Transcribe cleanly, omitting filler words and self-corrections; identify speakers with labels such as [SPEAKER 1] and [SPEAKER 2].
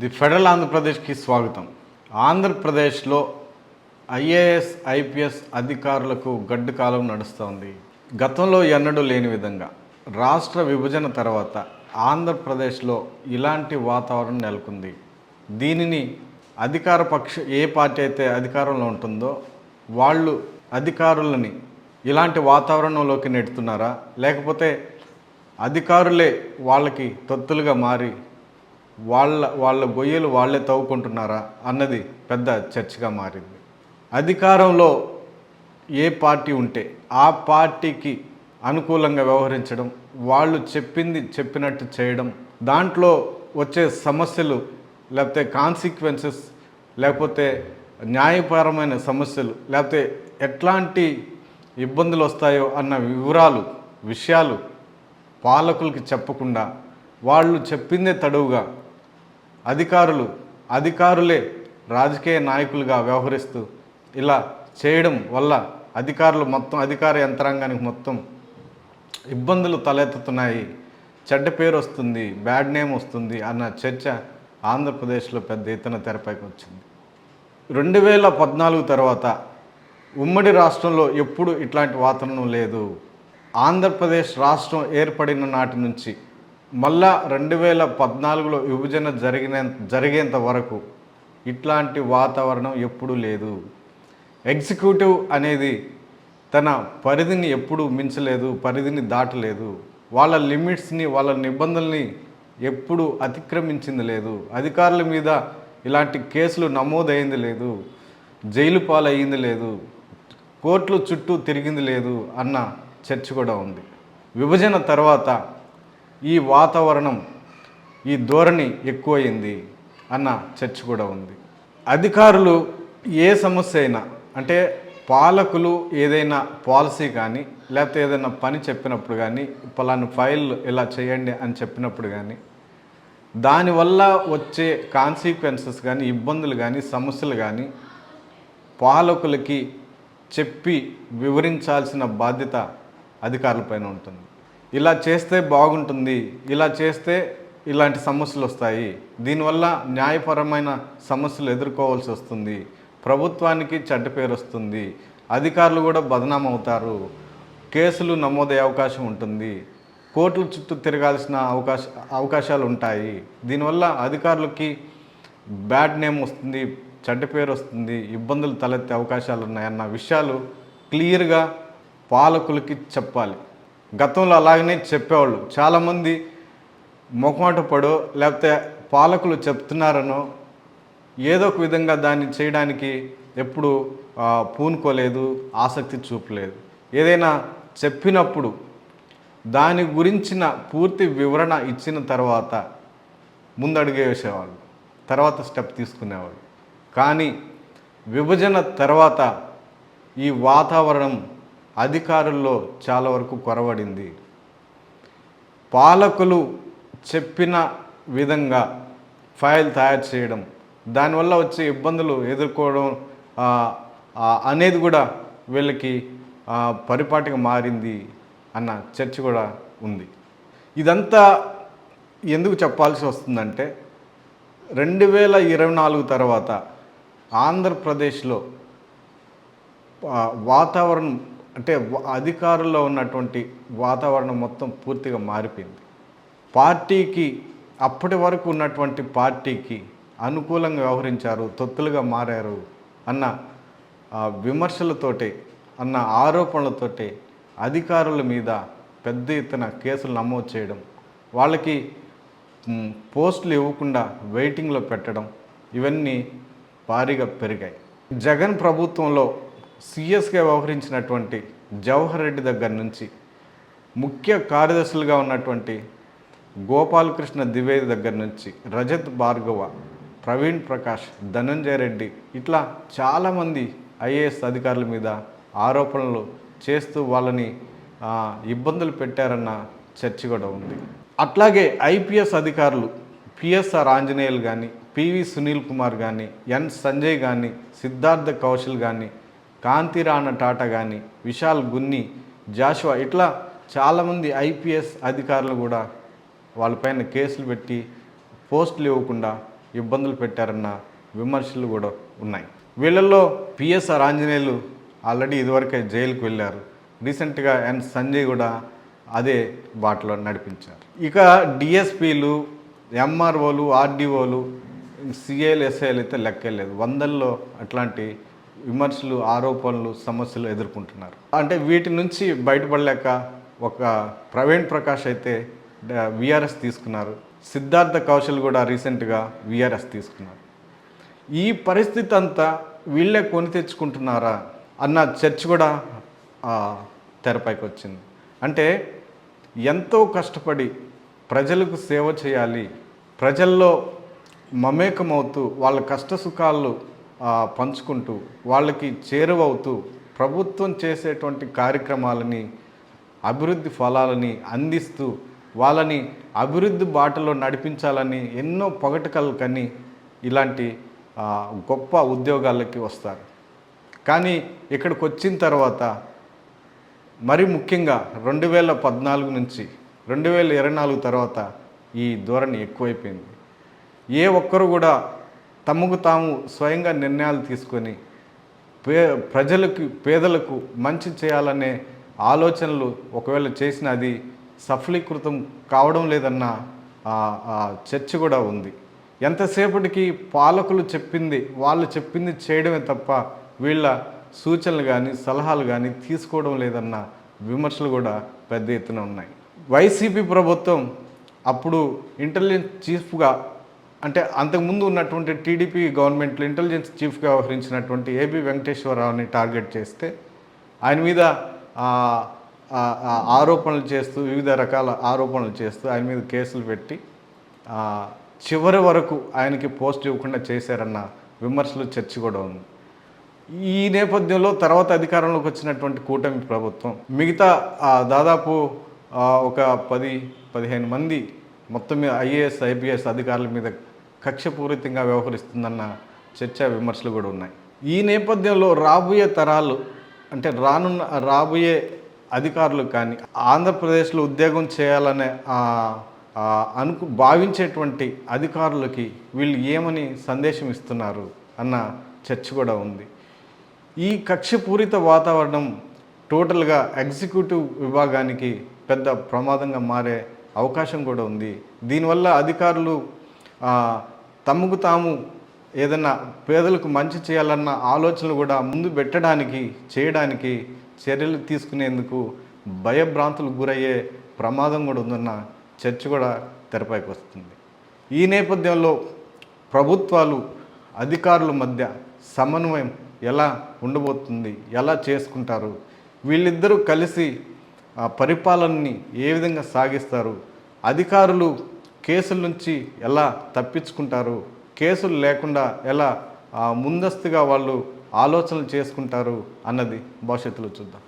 [SPEAKER 1] The federal ఆంధ్రప్రదేశ్కి స్వాగతం. ఆంధ్రప్రదేశ్లో ఐఏఎస్ ఐపీఎస్ అధికారులకు గడ్డు కాలం నడుస్తోంది. గతంలో ఎన్నడూ లేని విధంగా రాష్ట్ర విభజన తర్వాత ఆంధ్రప్రదేశ్లో ఇలాంటి వాతావరణం నెలకొంది. దీనిని అధికార ఏ పార్టీ అయితే అధికారంలో ఉంటుందో వాళ్ళు అధికారులని ఇలాంటి వాతావరణంలోకి నెడుతున్నారా, లేకపోతే అధికారులే వాళ్ళకి తొత్తులుగా మారి వాళ్ళ గొయ్యలు వాళ్ళే తవ్వుకుంటున్నారా అన్నది పెద్ద చర్చగా మారింది. అధికారంలో ఏ పార్టీ ఉంటే ఆ పార్టీకి అనుకూలంగా వ్యవహరించడం, వాళ్ళు చెప్పింది చెప్పినట్టు చేయడం, దాంట్లో వచ్చే సమస్యలు లేకపోతే కాన్సిక్వెన్సెస్, లేకపోతే న్యాయపరమైన సమస్యలు, లేకపోతే ఎట్లాంటి ఇబ్బందులు వస్తాయో అన్న విషయాలు పాలకులకి చెప్పకుండా వాళ్ళు చెప్పిందే తడువుగా అధికారులే రాజకీయ నాయకులుగా వ్యవహరిస్తూ ఇలా చేయడం వల్ల అధికార యంత్రాంగానికి మొత్తం ఇబ్బందులు తలెత్తుతున్నాయి, చెడ్డ పేరు వస్తుంది, బ్యాడ్ నేమ్ వస్తుంది అన్న చర్చ ఆంధ్రప్రదేశ్లో పెద్ద ఎత్తున తెరపైకి వచ్చింది. 2014 తర్వాత ఉమ్మడి రాష్ట్రంలో ఎప్పుడు ఇట్లాంటి వాతావరణం లేదు. ఆంధ్రప్రదేశ్ రాష్ట్రం ఏర్పడిన నాటి నుంచి మళ్ళా 2014లో విభజన జరిగేంత వరకు ఇట్లాంటి వాతావరణం ఎప్పుడూ లేదు. ఎగ్జిక్యూటివ్ అనేది తన పరిధిని ఎప్పుడూ మించలేదు, పరిధిని దాటలేదు, వాళ్ళ లిమిట్స్ని వాళ్ళ నిబంధనల్ని ఎప్పుడూ అతిక్రమించింది లేదు, అధికారుల మీద ఇలాంటి కేసులు నమోదైంది లేదు, జైలు పాలయ్యింది లేదు, కోర్టుల చుట్టూ తిరిగింది లేదు అన్న చర్చ కూడా ఉంది. విభజన తర్వాత ఈ వాతావరణం, ఈ ధోరణి ఎక్కువైంది అన్న చర్చ కూడా ఉంది. అధికారులు ఏ సమస్య అయినా, అంటే పాలకులు ఏదైనా పాలసీ కానీ లేకపోతే ఏదైనా పని చెప్పినప్పుడు కానీ, పలానా ఫైల్ ఇలా చేయండి అని చెప్పినప్పుడు కానీ, దానివల్ల వచ్చే కాన్సిక్వెన్సెస్ కానీ, ఇబ్బందులు కానీ, సమస్యలు కానీ పాలకులకి చెప్పి వివరించాల్సిన బాధ్యత అధికారులపైన ఉంటుంది. ఇలా చేస్తే బాగుంటుంది, ఇలా చేస్తే ఇలాంటి సమస్యలు వస్తాయి, దీనివల్ల న్యాయపరమైన సమస్యలు ఎదుర్కోవాల్సి వస్తుంది, ప్రభుత్వానికి చెడ్డ పేరు వస్తుంది, అధికారులు కూడా బదనాం అవుతారు, కేసులు నమోదయ్యే అవకాశం ఉంటుంది, కోర్టుల చుట్టూ తిరగాల్సిన అవకాశాలు ఉంటాయి, దీనివల్ల అధికారులకి బ్యాడ్ నేమ్ వస్తుంది, చెడ్డ పేరు వస్తుంది, ఇబ్బందులు తలెత్తే అవకాశాలు ఉన్నాయన్న విషయాలు క్లియర్గా పాలకులకి చెప్పాలి. గతంలో అలాగనే చెప్పేవాళ్ళు. చాలామంది మొహమాట పడో లేకపోతే పాలకులు చెప్తున్నారనో ఏదో ఒక విధంగా దాన్ని చేయడానికి ఎప్పుడు పూనుకోలేదు, ఆసక్తి చూపలేదు. ఏదైనా చెప్పినప్పుడు దాని గురించిన పూర్తి వివరణ ఇచ్చిన తర్వాత ముందడుగే వేసేవాళ్ళు, తర్వాత స్టెప్ తీసుకునేవాళ్ళు. కానీ విభజన తర్వాత ఈ వాతావరణం అధికారుల్లో చాలా వరకు కొరవడింది. పాలకులు చెప్పిన విధంగా ఫైల్ తయారు చేయడం, దానివల్ల వచ్చే ఇబ్బందులు ఎదుర్కోవడం అనేది కూడా వీళ్ళకి పరిపాటిగా మారింది అన్న చర్చ కూడా ఉంది. ఇదంతా ఎందుకు చెప్పాల్సి వస్తుందంటే 2024 తర్వాత ఆంధ్రప్రదేశ్లో వాతావరణం, అంటే అధికారుల్లో ఉన్నటువంటి వాతావరణం మొత్తం పూర్తిగా మారిపోయింది. పార్టీకి, అప్పటి వరకు ఉన్నటువంటి పార్టీకి అనుకూలంగా వ్యవహరించారు, తొత్తులుగా మారారు అన్న విమర్శలతోటే, అన్న ఆరోపణలతోటే అధికారుల మీద పెద్ద ఎత్తున కేసులు నమోదు చేయడం, వాళ్ళకి పోస్టులు ఇవ్వకుండా వెయిటింగ్లో పెట్టడం, ఇవన్నీ భారీగా పెరిగాయి. జగన్ ప్రభుత్వంలో సీఎస్గా వ్యవహరించినటువంటి జవహర్ రెడ్డి దగ్గర నుంచి ముఖ్య కార్యదర్శులుగా ఉన్నటువంటి గోపాలకృష్ణ ద్వివేది దగ్గర నుంచి రజత్ భార్గవ, ప్రవీణ్ ప్రకాష్, ధనంజయ రెడ్డి, ఇట్లా చాలామంది ఐఏఎస్ అధికారుల మీద ఆరోపణలు చేస్తూ వాళ్ళని ఇబ్బందులు పెట్టారన్న చర్చ కూడా ఉంది. అట్లాగే ఐపీఎస్ అధికారులు పిఎస్ఆర్ ఆంజనేయులు కానీ, పివి సునీల్ కుమార్ కానీ, ఎన్ సంజయ్ కానీ, సిద్ధార్థ కౌశల్ కానీ, కాంతిరాణ టాటా కానీ, విశాల్ గున్ని, జాషువా, ఇట్లా చాలామంది ఐపీఎస్ అధికారులు కూడా వాళ్ళపైన కేసులు పెట్టి పోస్టులు ఇవ్వకుండా ఇబ్బందులు పెట్టారన్న విమర్శలు కూడా ఉన్నాయి. వీళ్ళల్లో పిఎస్ఆర్ ఆంజనేయులు ఆల్రెడీ ఇదివరకే జైలుకు వెళ్ళారు. రీసెంట్గా ఎన్ సంజయ్ కూడా అదే బాటలో నడిపించారు. ఇక డిఎస్పీలు, ఎంఆర్ఓలు, ఆర్డీఓలు, సిఐలు, ఎస్ఐలు అయితే లెక్కలేదు. వందల్లో అట్లాంటి విమర్శలు, ఆరోపణలు, సమస్యలు ఎదుర్కొంటున్నారు. అంటే వీటి నుంచి బయటపడలేక ఒక ప్రవీణ్ ప్రకాష్ అయితే విఆర్ఎస్ తీసుకున్నారు. సిద్ధార్థ కౌశల్ కూడా రీసెంట్గా విఆర్ఎస్ తీసుకున్నారు. ఈ పరిస్థితి అంతా వీళ్ళే కొని తెచ్చుకుంటున్నారా అన్న చర్చ కూడా తెరపైకి వచ్చింది. అంటే ఎంతో కష్టపడి ప్రజలకు సేవ చేయాలి, ప్రజల్లో మమేకమవుతూ వాళ్ళ కష్ట సుఖాలు పంచుకుంటూ వాళ్ళకి చేరువవుతూ ప్రభుత్వం చేసేటువంటి కార్యక్రమాలని, అభివృద్ధి ఫలాలని అందిస్తూ వాళ్ళని అభివృద్ధి బాటలో నడిపించాలని ఎన్నో పొగటకలు కని ఇలాంటి గొప్ప ఉద్యోగాలకి వస్తారు. కానీ ఇక్కడికి వచ్చిన తర్వాత మరి ముఖ్యంగా 2014 నుంచి 2024 తర్వాత ఈ ధోరణి ఎక్కువైపోయింది. ఏ ఒక్కరు కూడా తమకు తాము స్వయంగా నిర్ణయాలు తీసుకొని ప్రజలకు, పేదలకు మంచి చేయాలనే ఆలోచనలు ఒకవేళ చేసిన అది సఫలీకృతం కావడం లేదన్న చర్చ కూడా ఉంది. ఎంతసేపటికి పాలకులు చెప్పింది, వాళ్ళు చెప్పింది చేయడమే తప్ప వీళ్ళ సూచనలు కానీ సలహాలు కానీ తీసుకోవడం లేదన్న విమర్శలు కూడా పెద్ద ఎత్తున ఉన్నాయి. వైసీపీ ప్రభుత్వం అప్పుడు ఇంటెలిజెన్స్ చీఫ్గా, అంటే అంతకుముందు ఉన్నటువంటి టీడీపీ గవర్నమెంట్లో ఇంటెలిజెన్స్ చీఫ్గా వ్యవహరించినటువంటి ఏబి వెంకటేశ్వరరావుని టార్గెట్ చేస్తే ఆయన మీద ఆరోపణలు చేస్తూ, వివిధ రకాల ఆరోపణలు చేస్తూ ఆయన మీద కేసులు పెట్టి చివరి వరకు ఆయనకి పోస్ట్ ఇవ్వకుండా చేశారన్న విమర్శలు, చర్చ కూడా ఉంది. ఈ నేపథ్యంలో తర్వాత అధికారంలోకి వచ్చినటువంటి కూటమి ప్రభుత్వం మిగతా దాదాపు ఒక 10-15 మంది మొత్తం మీద ఐఏఎస్, ఐపీఎస్ అధికారుల మీద కక్షపూరితంగా వ్యవహరిస్తుందన్న చర్చ, విమర్శలు కూడా ఉన్నాయి. ఈ నేపథ్యంలో రాబోయే తరాలు, అంటే రాబోయే అధికారులు కానీ ఆంధ్రప్రదేశ్లో ఉద్యోగం చేయాలనే భావించేటువంటి అధికారులకి వీళ్ళు ఏమని సందేశం ఇస్తున్నారు అన్న చర్చ కూడా ఉంది. ఈ కక్షపూరిత వాతావరణం టోటల్గా ఎగ్జిక్యూటివ్ విభాగానికి పెద్ద ప్రమాదంగా మారే అవకాశం కూడా ఉంది. దీనివల్ల అధికారులు తమకు తాము ఏదైనా పేదలకు మంచి చేయాలన్న ఆలోచనలు కూడా ముందు చేయడానికి చర్యలు తీసుకునేందుకు భయభ్రాంతులకు గురయ్యే ప్రమాదం కూడా ఉందన్న చర్చ కూడా తెరపైకి వస్తుంది. ఈ నేపథ్యంలో ప్రభుత్వాలు, అధికారుల మధ్య సమన్వయం ఎలా ఉండబోతుంది, ఎలా చేసుకుంటారు, వీళ్ళిద్దరూ కలిసి పరిపాలనని ఏ విధంగా సాగిస్తారు, అధికారులు కేసుల నుంచి ఎలా తప్పించుకుంటారు, కేసులు లేకుండా ఎలా ముందస్తుగా వాళ్ళు ఆలోచనలు చేసుకుంటారు అన్నది భవిష్యత్తులో చూద్దాం.